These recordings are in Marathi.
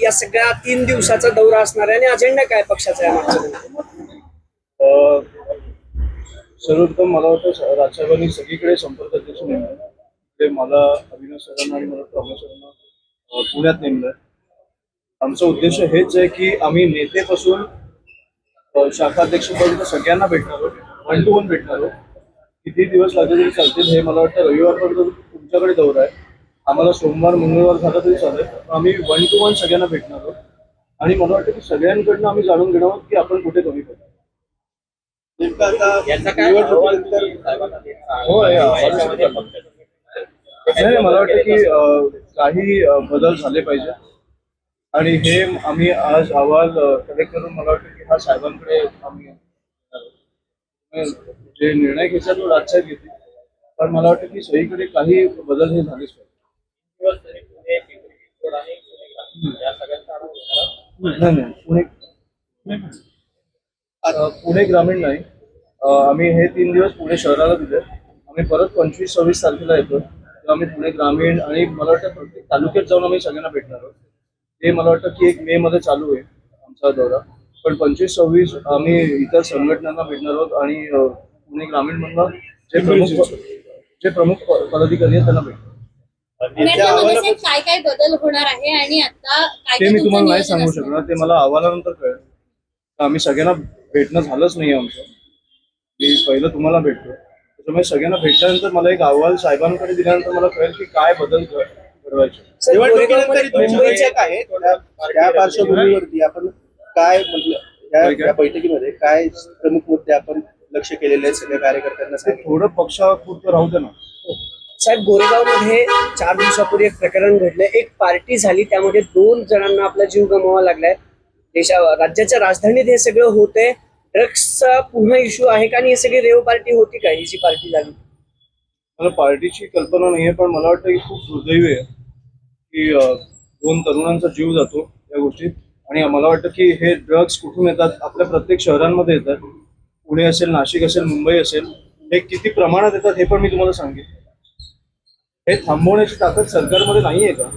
या सगळ्या 3 दिवसाचा दौरा असणार आहे आणि अजेंडा काय पक्षाचा आहे मागचा? सर्वप्रथम मला वाटतं राजसाहेबांनी सगळीकडे संपर्क अध्यक्ष नेमले. ते मला अविनाश सरांना आणि मला अमोल सरांना पुण्यात नेमलं. आमचा उद्देश हेच आहे की आम्ही नेतेपासून शाखाध्यक्षपर्यंत सगळ्यांना भेटणार आहोत, 1 to 1 भेटणार आहोत. किती दिवस लागले तरी चालतील. हे मला वाटतं रविवारपर्यंत तुमच्याकडे दौरा आहे. आम्हाला सोमवार मंगळवार झाला तरी चालेल. आम्ही 1 to 1 सगळ्यांना भेटणार आहोत आणि मला वाटतं की सगळ्यांकडनं आम्ही जाणून घेणार आहोत की आपण कुठे कमी पडतो. नाही, मला वाटतं की काही बदल झाले पाहिजे आणि हे आम्ही आज अहवाल कलेक्ट करून मला वाटतं की हा साहेबांकडे आम्ही जे निर्णय घ्यायचा तो राजसाहेब घेतील. पण मला वाटतं की सगळीकडे काही बदल हे झालेच पाहिजे. पुणे ग्रामीण नाही, आम्ही हे 3 दिवस पुणे शहराला दिले. आम्ही परत 25-26 तारखेला येतो. तर आम्ही पुणे ग्रामीण आणि मला वाटतं प्रत्येक तालुक्यात जाऊन आम्ही सगळ्यांना भेटणार आहोत. ते मला वाटतं की 1 मे मध्ये चालू आहे आमचा दौरा. पण 25-26 आम्ही इतर संघटनांना भेटणार आहोत आणि पुणे ग्रामीण मधला जे प्रमुख पदाधिकारी आहेत त्यांना भेटणार. काय काय बदल होणार आहे आणि आता ते मी तुम्हाला नाही सांगू शकणार. ते मला अहवालानंतर कळेल. आम्ही सगळ्यांना भेटणं झालंच नाही आमचं. मी पहिलं तुम्हाला भेटतो, त्याच्यामुळे सगळ्यांना भेटल्यानंतर मला एक अहवाल साहेबांकडे दिल्यानंतर मला कळेल की काय बदल घडवायचे. मुंबईच्या काय त्या पार्श्वभूमीवरती आपण काय म्हटलं या बैठकीमध्ये काय प्रमुख मुद्दे आपण लक्ष केलेले आहेत सगळ्या कार्यकर्त्यांना? थोडं पक्षापुरतं राहू दे ना. साहेब, गोरेगावमध्ये 4 दिवसापूर्वी एक प्रकरण घडलं. एक पार्टी झाली, त्यामध्ये 2 जणांना आपला जीव गमवावा लागलाय. राज्याच्या राजधानीत हे सगळं होतंय. ड्रग्सचा पुन्हा इश्यू आहे का आणि हे सगळी रेव पार्टी होती का, ही जी पार्टी झाली? मला पार्टीची कल्पना नाहीये, पण मला वाटतं की खूप दुर्दैवी आहे की 2 तरुणांचा जीव जातो या गोष्टीत. आणि मला वाटतं की हे ड्रग्स कुठून येतात, आपल्या प्रत्येक शहरांमध्ये येतात. पुणे असेल, नाशिक असेल, मुंबई असेल. हे किती प्रमाणात येतात हे पण मी तुम्हाला सांगेन. हे थांबवण्याची ताकद सरकारमध्ये नाहीये का?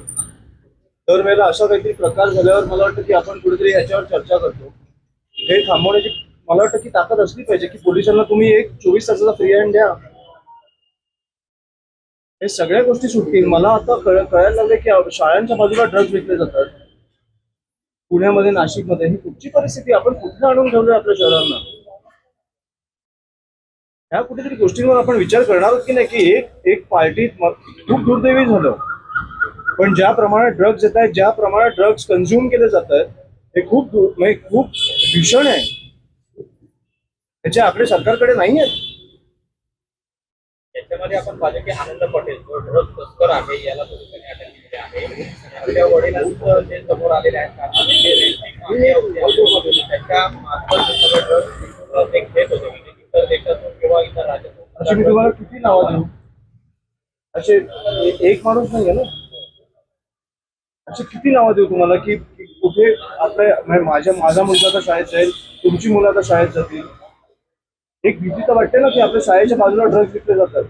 दरवेळेला असा काहीतरी प्रकार झाल्यावर मला वाटतं की आपण कुठेतरी याच्यावर चर्चा करतो. हे थांबवण्याची मला वाटतं की ताकद असली पाहिजे की पोलिसांना तुम्ही एक 24 तासाचा फ्री हँड द्या. हे सगळ्या गोष्टी सुटतील. मला आता कळायला लागले की शाळांच्या बाजूला ड्रग्ज विकले जातात पुण्यामध्ये, नाशिकमध्ये. ही कुठची परिस्थिती? आपण कुठे आणून ठेवलोय आपल्या शहरांना? ह्या कुठेतरी गोष्टींवर आपण विचार करणार आहोत की नाही की एक पार्टीत खूप दुर्दैवी झालं. पण ज्या प्रमाणात ड्रग्ज येत आहेत, ज्या प्रमाणात ड्रग्ज कन्झ्युम केले जात आहेत, हे खूप भीषण आहे. त्याचे आकडे सरकारकडे नाही आहेत. याच्यामध्ये आपण पाहिजे की आनंद पटेल जो ड्रग्ज तस्कर आहे याला पोलिसांनी अटक केली आहे. आपल्या वडिलांचं जे समोर आलेले आहेत त्याच्या मार्फत सगळं ड्रग्ज ते घेत होते इतर देशातून किंवा इतर राज्यातून. असे मी तुम्हाला किती नावं देऊ? असे एक माणूस नाही आहे ना. असे किती नावं देऊ तुम्हाला की कुठे आपल्या माझा मुलगा आता शाळेत जाईल, तुमची मुलं आता शाळेत जातील. एक भीती तर वाटते ना की आपल्या शाळेच्या बाजूला ड्रग्ज विकले जातात.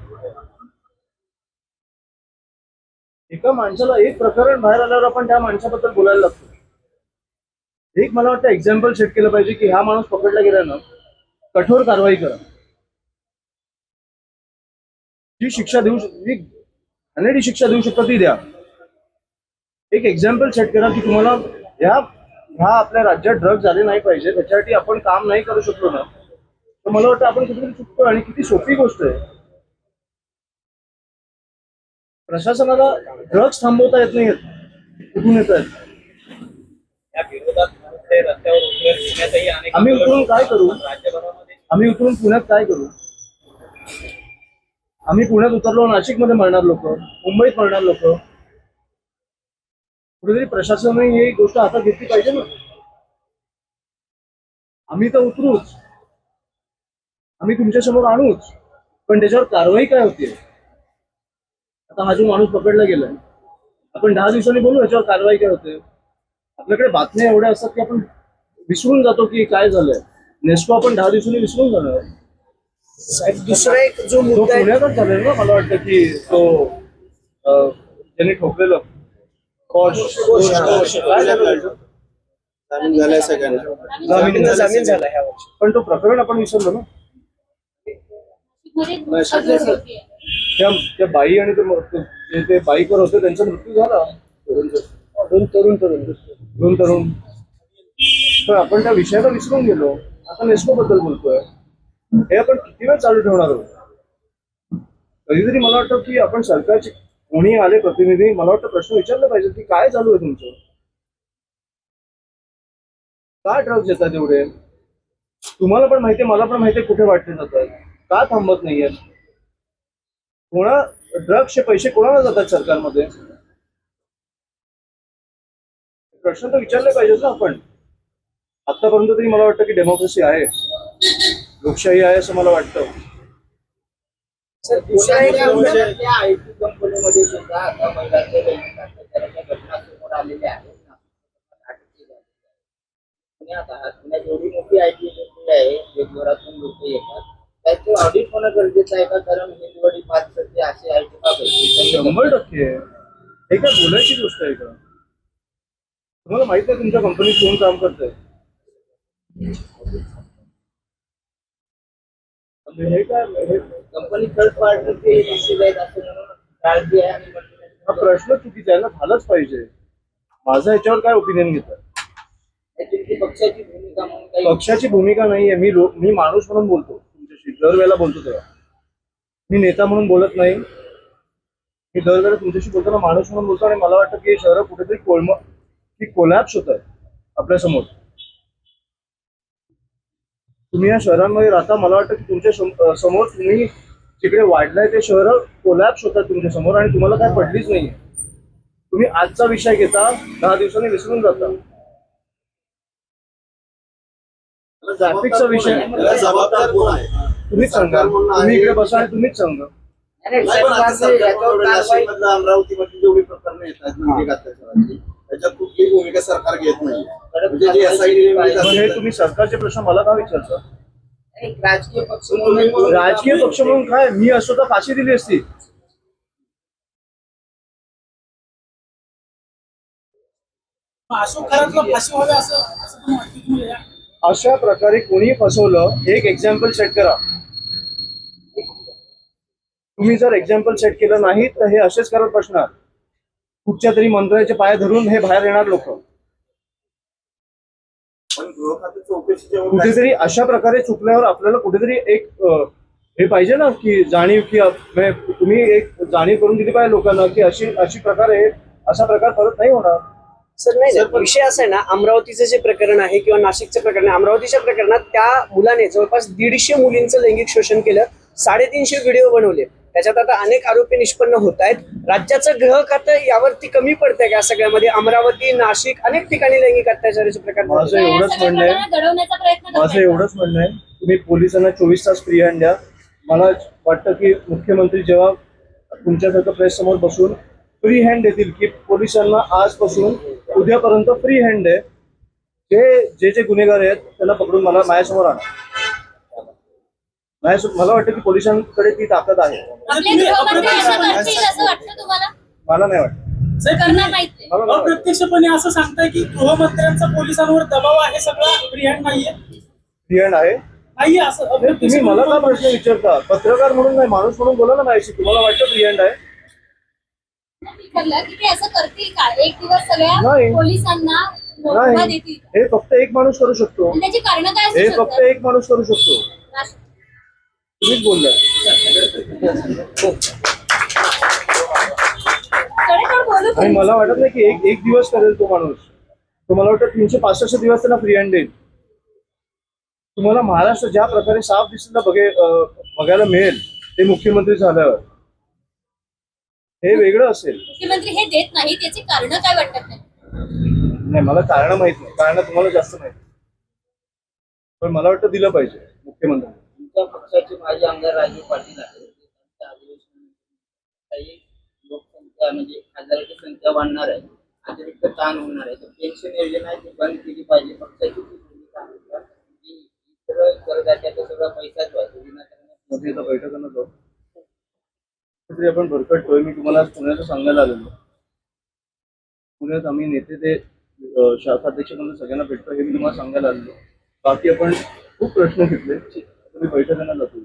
एका माणसाला एक प्रकरण बाहेर आल्यावर आपण त्या माणसाबद्दल बोलायला लागतो. एक मला वाटतं एक्झाम्पल सेट केलं पाहिजे की हा माणूस पकडला गेला ना, कठोर कारवाई करा. जी शिक्षा देऊ घाणेरडी शिक्षा देऊ शकता ती द्या. एक एक्झाम्पल सेट करा की तुम्हाला ह्या आपल्या राज्यात ड्रग्ज आले नाही पाहिजे, त्याच्यासाठी आपण काम नाही करू शकलो ना, तर मला वाटतं आपण कुठेतरी चुकतो. आणि किती सोपी गोष्ट आहे. प्रशासनाला ड्रग्ज थांबवता येत नाही, कुठून येत आहेत? आम्ही उतरून काय करू? आम्ही उतरून पुण्यात काय करू? आम्ही पुण्यात उतरलो, नाशिकमध्ये मरणार लोक, मुंबईत मरणार लोक. कुठेतरी प्रशासनाने ही गोष्ट हातात घेतली पाहिजे ना. आम्ही तर उतरूच, आम्ही तुमच्या समोर आणूच, पण त्याच्यावर कारवाई काय होते? आता हा जो माणूस पकडला गेलाय, आपण 10 दिवसांनी बोलू याच्यावर कारवाई काय होते. आपल्याकडे बातम्या एवढ्या असतात की आपण विसरून जातो की काय झालंय. नेस्को आपण 10 दिवसांनी विसरून जाणार. साहेब, दुसरा एक जो मुद्दा पुण्यातच झालेला ना, मला वाटतं की तो ज्यांनी ठोकलेलं काय झालं त्याचं? जामीन झालाय सगळ्यांना. जामीन झाला ह्या वर्षी. पण तो प्रकरण आपण विसरलो ना. मध्ये अगोदर होतीये. त्या बाई आणि ते बाईकवर होते त्यांचा मृत्यू झाला. दोन तरुण तर आपण त्या विषयाला विसरून गेलो. आता नेस्को बद्दल बोलतोय. हे आपण किती वेळ चालू ठेवणार आहोत? कधीतरी मला वाटतं की आपण सरकारचे कोणी आले प्रतिनिधी, मला वाटतं प्रश्न विचारला पाहिजे की काय चालू आहे तुमचं? का ड्रग्ज येतात एवढे? तुम्हाला पण माहितीये, मला पण माहितीये कुठे वाटले जातात. का थांबत नाहीये? ड्रग्सचे पैसे कोणाला जातात सरकारमध्ये? प्रश्न तर विचारले पाहिजेत ना आपण. आतापर्यंत तरी मला वाटतं की डेमोक्रेसी आहे, लोकशाही आहे असं मला वाटतं. सर दुसरा एक पुण्याच्या आयटी कंपनीमध्ये सुद्धा आता महिलांच्या लैंगिक अत्याचाराच्या घटना समोर आलेल्या आहेत. पुण्यात आहात, पुण्यात एवढी मोठी आयटी कंपनी आहे, जगभरातून लोक येतात. त्याचे ऑडिट होणं गरजेचं आहे का? कारण हिंदवडी 5 सध्या असे आयटी बाब आहे. 100% हे काय बोलायची गोष्ट आहे का? तुम्हाला माहित आहे तुमच्या कंपनीत कोण काम करतंय? हे काय कंपनी थर्ड पार्टीचे रिसीव्ह आहेत असं म्हणून काळजी आहे आणि हा प्रश्न चुकीचा आहे ना, झालाच पाहिजे. माझा ह्याच्यावर काय ओपिनियन घेतात? तुमची पक्षाची भूमिका म्हणून काही पक्षाची भूमिका नाहीये. मी माणूस म्हणून बोलतो तुमच्याशी, दरवेळेला बोलतो तेव्हा. मी नेता म्हणून बोलत नाही. मी दरवेळेला तुमच्याशी बोलताना माणूस म्हणून बोलतो. आणि मला वाटतं की हे शहर कुठेतरी कोलॅप्स होत आहे आपल्या समोर. तुम्ही या शहरांमध्ये राहता, मला वाटतं की तुमच्या समोर तुम्ही जिकडे वाढलाय ते शहर कोलॅप्स होतात तुमच्या समोर आणि तुम्हाला काय पडलीच नाहीये. तुम्ही आजचा विषय घेता, 10 दिवसांनी विसरून जाता. ट्रॅफिकचा विषय जबाबदार कोण आहे? तुम्हीच सांगा. तुम्ही इकडे बसा आणि तुम्हीच सांगा. अमरावतीमध्ये जेवढी प्रकरणं येतात लैंगिक अत्याचाराची, त्याच्यात कुठलीही भूमिका सरकार घेत नाही. म्हणजे जी SIT पण हे तुम्ही सरकारचे प्रश्न मला का विचारता? राजकीय पक्ष म्हणून राजकीय पक्ष म्हणून काय? मी असतो तर फाशी दिली असती. अशोक खरातला फाशी व्हावी असं पण वाटतं तुम्हाला? अशा प्रकारे कोणी फसवलं, एक एक्झाम्पल सेट करा. तुम्ही जर एक्झाम्पल सेट केलं नाही तर हे असेच करत बसणार. कुठच्या तरी मंत्र्याचे पाय धरून हे बाहेर येणार लोक. पण गृह खाते चौकशी जेव्हा कुठेतरी अशा प्रकारे चुकल्यावर आपल्याला कुठेतरी एक हे पाहिजे ना की जाणीव, की तुम्ही एक जाणीव करून दिली पाहिजे लोकांना की अशी प्रकारे असा प्रकार परत नाही होणार. सर नाही विषय असा आहे ना, अमरावतीचं जे प्रकरण आहे किंवा नाशिकचं प्रकरण आहे, अमरावतीच्या प्रकरणात त्या मुलाने जवळपास 150 मुलींचं लैंगिक शोषण केलं, 350 व्हिडिओ बनवले. त्याच्यात आता अनेक आरोपी निष्पन्न होत आहेत. राज्याचं गृह खातं यावरती कमी पडतंय का सगळ्यामध्ये? अमरावती, नाशिक अनेक ठिकाणी लैंगिक अत्याचाराचे प्रकार माझं घडले. एवढंच म्हणणं आहे, घडवण्याचा प्रयत्न माझं एवढंच म्हणणं आहे, तुम्ही पोलिसांना 24 तास फ्री हँड द्या. मला वाटतं की मुख्यमंत्री जेव्हा तुमच्यासारखं प्रेस समोर बसून फ्री हँड देतील की पोलिसांना आजपासून उद्यापर्यंत फ्री हँड आहे, जे गुन्हेगार आहेत त्यांना पकडून मला माझ्यासमोर आणा. मला वाटतं की पोलिसांकडे ती ताकद आहे. आपले गृहमंत्री असं करतील असं वाटतं तुम्हाला? मला नाही वाटत. जर करणार नाहीत ते. मला नाही वाटत. अप्रत्यक्षपणे असं सांगताय की गृहमंत्र्यांचा पोलिसांवर दबाव आहे, सगळा फ्री हँड नाहीये? फ्री हँड आहे नाहीये असं हे तुम्ही अप्रत्यक्ष मला का प्रश्न विचारता? पत्रकार म्हणून नाही, माणूस म्हणून बोला ना माझ्याशी. तुम्हाला वाटतं फ्री हँड आहे? ठरलं की ते असं करतील का? एक दिवस सगळ्या नाही. पोलिसांना मोठा नाही, देतील का? हे फक्त एक माणूस करू शकतो. आणि त्याची कारण काय हे असू फक्त शकतात? एक माणूस करू शकतो. तुम्हीच बोलला. कडेकोड बोलू आणि मला वाटत नाही की एक दिवस करेल तो माणूस. तो मला वाटतं 365 दिवस त्यांना फ्री हँड देईल. तुम्हाला महाराष्ट्र ज्या प्रकारे साफ दिसला बघायला मिळेल ते मुख्यमंत्री झाल्यावर, हे वेगळं असेल. मुख्यमंत्री हे देत नाही, त्याची कारण काय वाटत नाही? नाही, मला कारण माहित नाही. कारण तुम्हाला जास्त माहिती, पण मला वाटतं दिलं पाहिजे मुख्यमंत्री. तुमच्या पक्षाचे माजी आमदार राजू पाटील आहेत. त्यांच्या अधिवेशनात लोकसंख्या म्हणजे खासदाराची संख्या वाढणार आहे, अतिरिक्त ताण होणार आहे. तर पेन्शन योजना आहे ती बंद केली पाहिजे. पक्षाची भूमिका आहे का? की इतर करदात्याचा सगळा पैसाच व्हायचा विनाकारण मध्ये आता बैठकांना जाऊ तरी आपण भरकटतोय. मी तुम्हाला आज पुण्याचं सांगायला आलेलो. पुण्यात आम्ही नेते ते शाखाध्यक्षांना सगळ्यांना भेटतो हे मी तुम्हाला सांगायला आलेलो. बाकी आपण खूप प्रश्न घेतले. तुम्ही बैठकांना जातो.